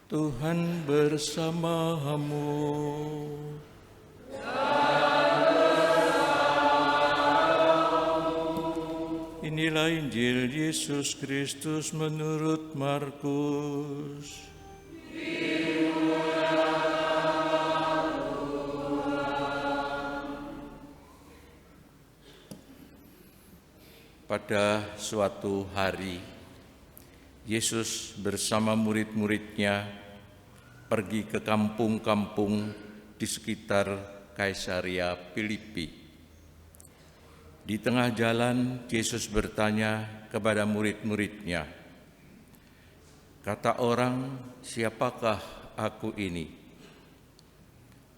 Tuhan bersamamu. Inilah Injil Yesus Kristus menurut Markus. Pada suatu hari, Yesus bersama murid-muridnya pergi ke kampung-kampung di sekitar Kaisarea Filipi. Di tengah jalan, Yesus bertanya kepada murid-muridnya, "Kata orang, siapakah aku ini?"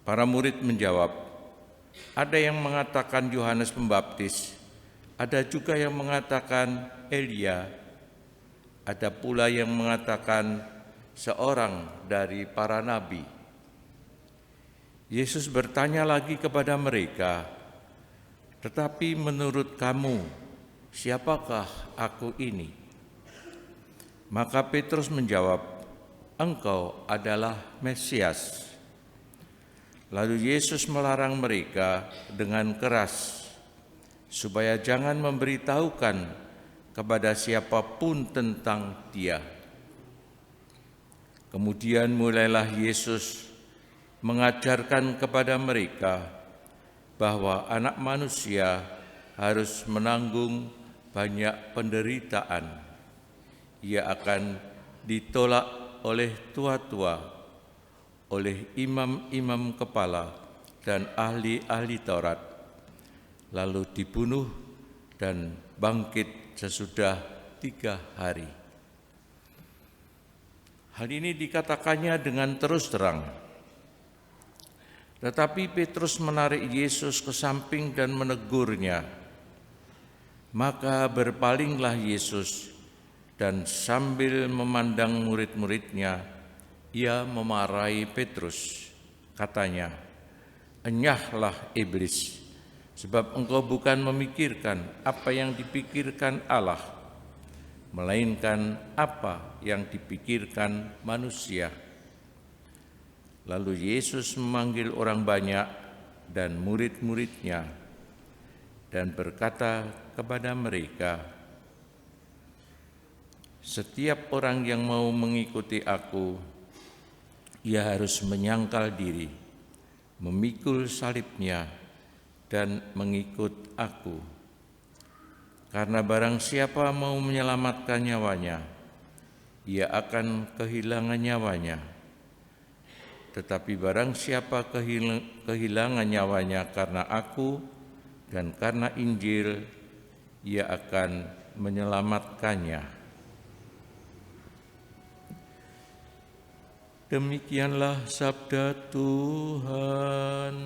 Para murid menjawab, "Ada yang mengatakan Yohanes Pembaptis, ada juga yang mengatakan Elia, ada pula yang mengatakan seorang dari para nabi." Yesus bertanya lagi kepada mereka, "Tetapi menurut kamu, siapakah aku ini?" Maka Petrus menjawab, "Engkau adalah Mesias." Lalu Yesus melarang mereka dengan keras supaya jangan memberitahukan kepada siapapun tentang Dia. Kemudian mulailah Yesus mengajarkan kepada mereka bahwa Anak Manusia harus menanggung banyak penderitaan. Ia akan ditolak oleh tua-tua, oleh imam-imam kepala dan ahli-ahli Taurat, lalu dibunuh dan bangkit sesudah 3 hari. Hal ini dikatakannya dengan terus terang. Tetapi Petrus menarik Yesus ke samping dan menegurnya. Maka berpalinglah Yesus dan sambil memandang murid-muridnya, ia memarahi Petrus. Katanya, "Enyahlah iblis, sebab engkau bukan memikirkan apa yang dipikirkan Allah, melainkan apa yang dipikirkan manusia." Lalu Yesus memanggil orang banyak dan murid-muridnya dan berkata kepada mereka, "Setiap orang yang mau mengikuti aku, ia harus menyangkal diri, memikul salibnya, dan mengikut aku. Karena barang siapa mau menyelamatkan nyawanya, ia akan kehilangan nyawanya. Tetapi barang siapa kehilangan nyawanya karena aku dan karena Injil, ia akan menyelamatkannya." Demikianlah sabda Tuhan.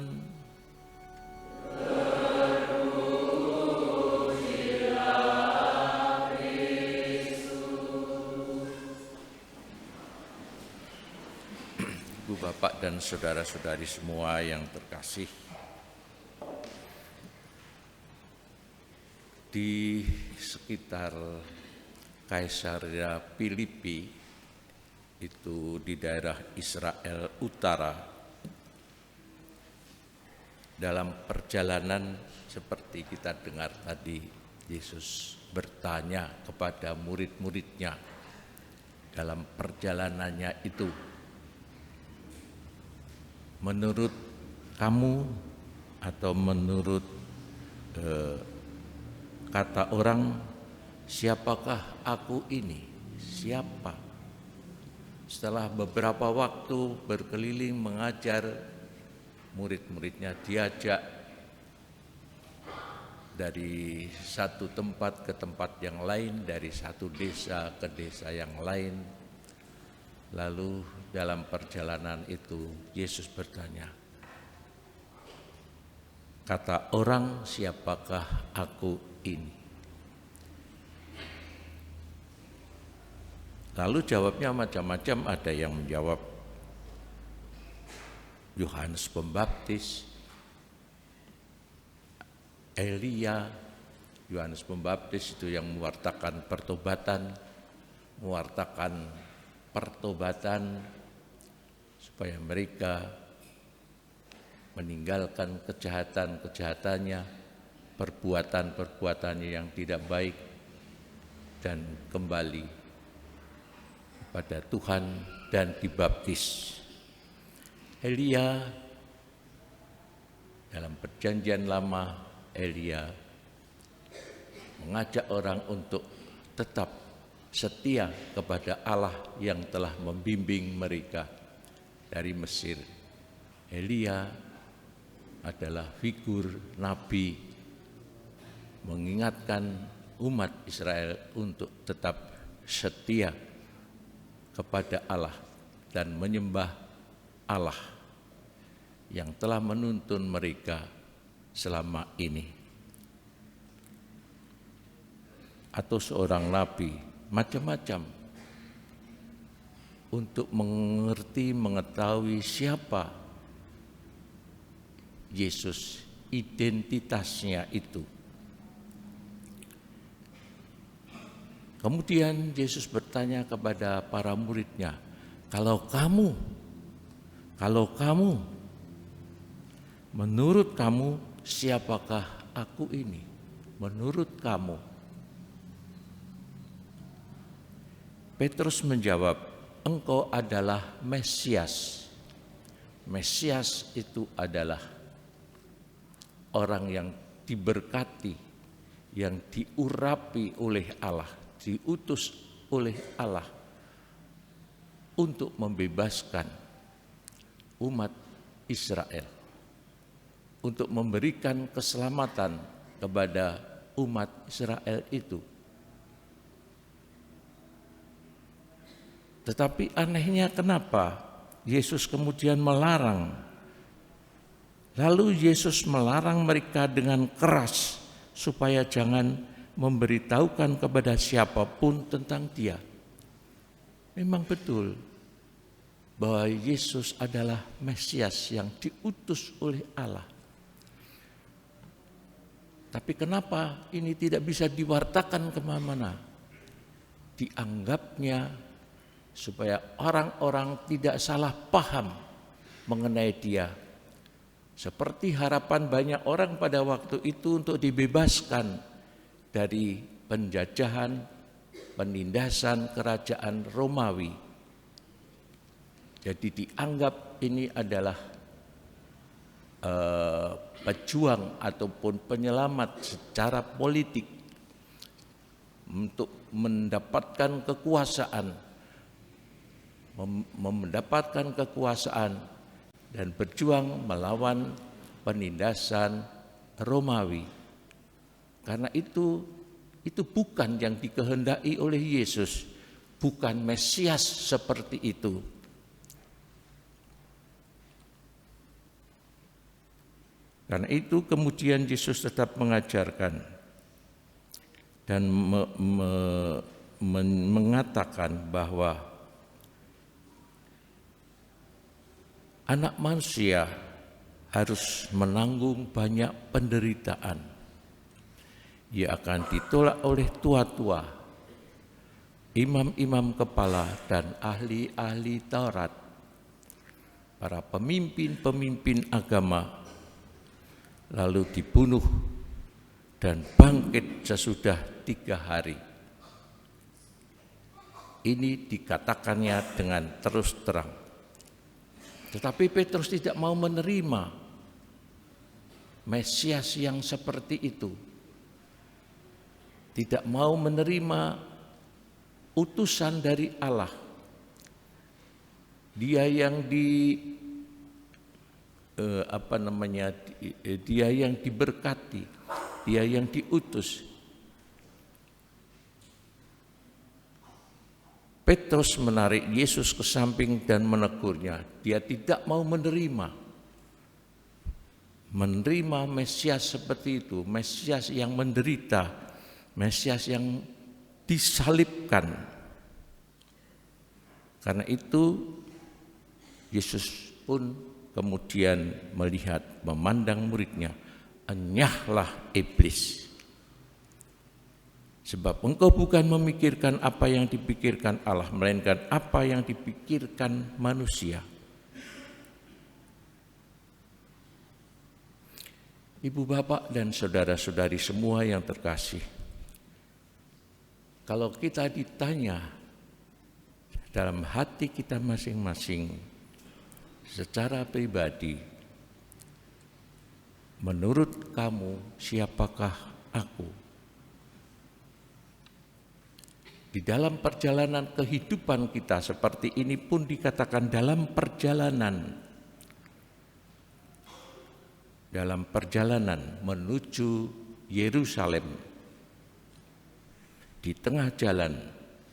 Ibu bapak dan saudara-saudari semua yang terkasih, di sekitar Kaisarea Filipi, itu di daerah Israel Utara, dalam perjalanan seperti kita dengar tadi, Yesus bertanya kepada murid-muridnya dalam perjalanannya itu, "Menurut kamu atau menurut kata orang, siapakah aku ini? Siapa?" Setelah beberapa waktu berkeliling mengajar, murid-muridnya diajak dari satu tempat ke tempat yang lain, dari satu desa ke desa yang lain. Lalu dalam perjalanan itu Yesus bertanya, "Kata orang, siapakah aku ini?" Lalu jawabnya macam-macam, ada yang menjawab Yohanes Pembaptis, Elia. Yohanes Pembaptis itu yang mewartakan pertobatan, supaya mereka meninggalkan kejahatan-kejahatannya, perbuatan-perbuatannya yang tidak baik, dan kembali kepada Tuhan dan dibaptis. Elia dalam Perjanjian Lama, Elia mengajak orang untuk tetap setia kepada Allah yang telah membimbing mereka dari Mesir. Elia adalah figur nabi mengingatkan umat Israel untuk tetap setia kepada Allah dan menyembah Allah yang telah menuntun mereka selama ini. Atau seorang nabi macam-macam untuk mengerti, mengetahui siapa Yesus, identitasnya itu. Kemudian Yesus bertanya kepada para muridnya, kalau kamu, menurut kamu siapakah aku ini? Menurut kamu? Petrus menjawab, engkau adalah Mesias. Mesias itu adalah orang yang diberkati, yang diurapi oleh Allah, diutus oleh Allah untuk membebaskan umat Israel, untuk memberikan keselamatan kepada umat Israel itu. Tetapi anehnya kenapa Yesus kemudian melarang? Lalu Yesus melarang mereka dengan keras supaya jangan memberitahukan kepada siapapun tentang Dia. Memang betul bahwa Yesus adalah Mesias yang diutus oleh Allah. Tapi kenapa ini tidak bisa diwartakan kemana-mana? Dianggapnya supaya orang-orang tidak salah paham mengenai Dia. Seperti harapan banyak orang pada waktu itu untuk dibebaskan dari penjajahan, penindasan kerajaan Romawi. Jadi dianggap ini adalah pejuang ataupun penyelamat secara politik untuk mendapatkan kekuasaan, dan berjuang melawan penindasan Romawi. Karena itu bukan yang dikehendaki oleh Yesus, bukan Mesias seperti itu. Karena itu kemudian Yesus tetap mengajarkan dan mengatakan bahwa anak manusia harus menanggung banyak penderitaan. Ia akan ditolak oleh tua-tua, imam-imam kepala dan ahli-ahli Taurat, para pemimpin-pemimpin agama, lalu dibunuh dan bangkit sesudah 3 hari. Ini dikatakannya dengan terus terang. Tetapi Petrus tidak mau menerima Mesias yang seperti itu. Tidak mau menerima utusan dari Allah. Dia yang dia yang diberkati, dia yang diutus. Petrus menarik Yesus ke samping dan menegurnya. Dia tidak mau menerima Mesias seperti itu, Mesias yang menderita, Mesias yang disalibkan. Karena itu Yesus pun kemudian melihat, memandang muridnya, enyahlah iblis. Sebab engkau bukan memikirkan apa yang dipikirkan Allah, melainkan apa yang dipikirkan manusia. Ibu bapak dan saudara-saudari semua yang terkasih, kalau kita ditanya dalam hati kita masing-masing secara pribadi, menurut kamu siapakah aku? Di dalam perjalanan kehidupan kita seperti ini pun dikatakan dalam perjalanan menuju Yerusalem. Di tengah jalan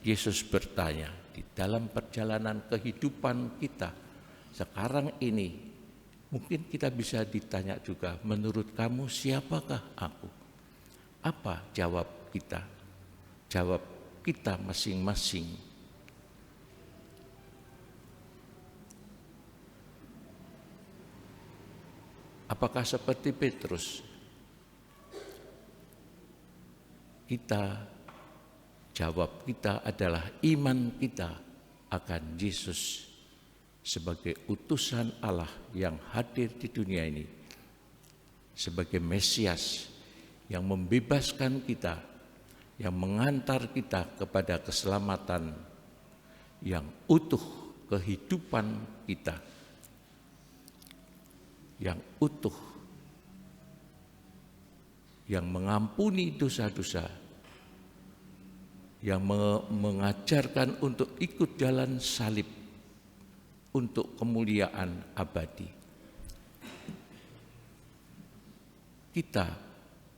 Yesus bertanya, di dalam perjalanan kehidupan kita sekarang ini, mungkin kita bisa ditanya juga, menurut kamu siapakah aku? Apa jawab kita? Jawab kita masing-masing. Apakah seperti Petrus? Jawab kita adalah iman kita akan Yesus sebagai utusan Allah yang hadir di dunia ini, sebagai Mesias yang membebaskan kita, yang mengantar kita kepada keselamatan yang utuh, kehidupan kita yang utuh, yang mengampuni dosa-dosa, yang mengajarkan untuk ikut jalan salib untuk kemuliaan abadi. Kita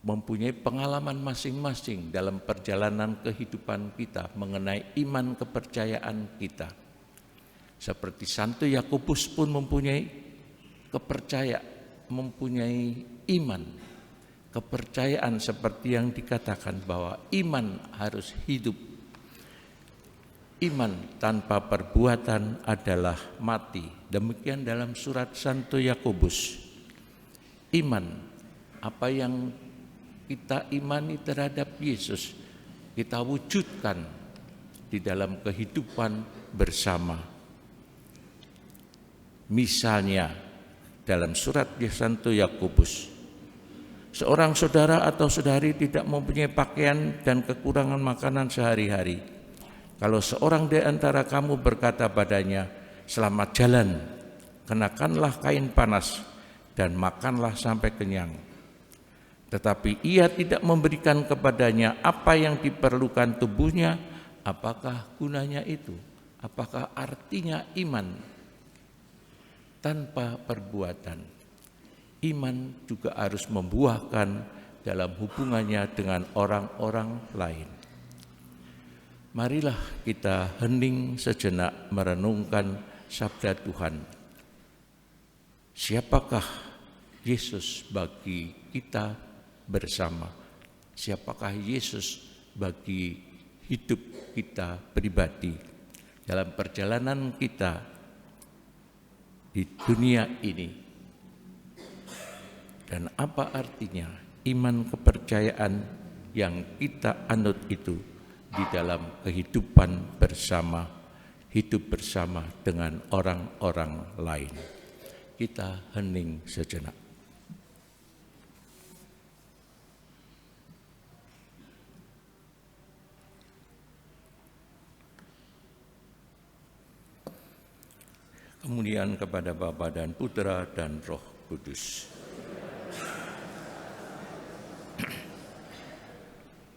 mempunyai pengalaman masing-masing dalam perjalanan kehidupan kita mengenai iman kepercayaan kita. Seperti Santo Yakobus pun mempunyai iman, kepercayaan seperti yang dikatakan bahwa iman harus hidup. Iman tanpa perbuatan adalah mati. Demikian dalam surat Santo Yakobus. Iman, apa yang kita imani terhadap Yesus, kita wujudkan di dalam kehidupan bersama. Misalnya, dalam surat Santo Yakobus, seorang saudara atau saudari tidak mempunyai pakaian dan kekurangan makanan sehari-hari. Kalau seorang di antara kamu berkata padanya, "Selamat jalan, kenakanlah kain panas dan makanlah sampai kenyang," tetapi ia tidak memberikan kepadanya apa yang diperlukan tubuhnya, apakah gunanya itu? Apakah artinya iman tanpa perbuatan? Iman juga harus membuahkan dalam hubungannya dengan orang-orang lain. Marilah kita hening sejenak merenungkan sabda Tuhan. Siapakah Yesus bagi kita bersama? Siapakah Yesus bagi hidup kita pribadi dalam perjalanan kita di dunia ini? Dan apa artinya iman kepercayaan yang kita anut itu di dalam kehidupan bersama, hidup bersama dengan orang-orang lain? Kita hening sejenak. Kemuliaan kepada Bapa dan Putra dan Roh Kudus.